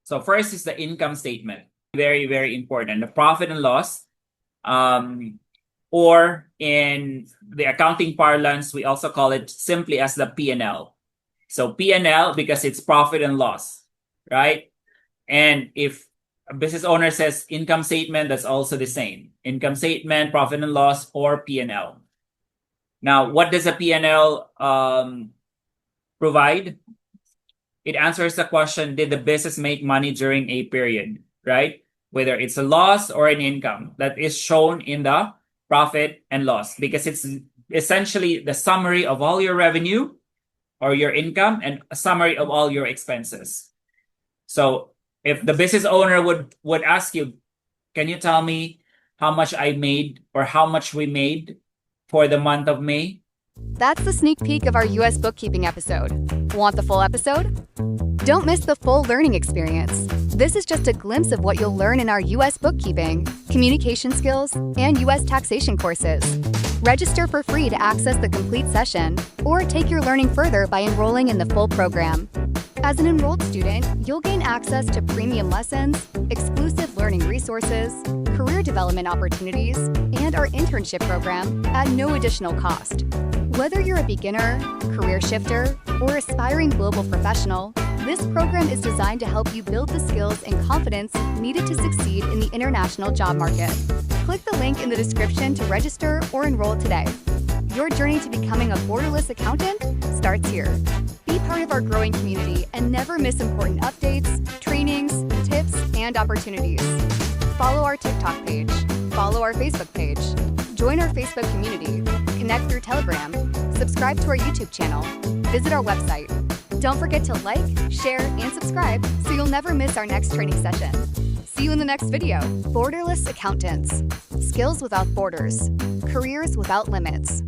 So first is the income statement. Very, very important. The profit and loss, or in the accounting parlance, we also call it simply as the P&L. So P&L because it's profit and loss, right? And if a business owner says income statement, that's also the same. Income statement, profit and loss, or P&L. Now, what does a P&L provide? It answers the question, did the business make money during a period, right? Whether it's a loss or an income that is shown in the profit and loss, because it's essentially the summary of all your revenue or your income and a summary of all your expenses. So if the business owner would ask you, can you tell me how much I made or how much we made for the month of May? That's the sneak peek of our US bookkeeping episode. Want the full episode? Don't miss the full learning experience. This is just a glimpse of what you'll learn in our US bookkeeping, communication skills, and US taxation courses. Register for free to access the complete session, or take your learning further by enrolling in the full program. As an enrolled student, you'll gain access to premium lessons, exclusive learning resources, career development opportunities, and our internship program at no additional cost. Whether you're a beginner, career shifter, or aspiring global professional, this program is designed to help you build the skills and confidence needed to succeed in the international job market. Click the link in the description to register or enroll today. Your journey to becoming a borderless accountant starts here. Be part of our growing community and never miss important updates, trainings, tips, and opportunities. Follow our TikTok page. Follow our Facebook page. Join our Facebook community. Connect through Telegram. Subscribe to our YouTube channel. Visit our website. Don't forget to like, share, and subscribe so you'll never miss our next training session. See you in the next video. Borderless accountants. Skills without borders. Careers without limits.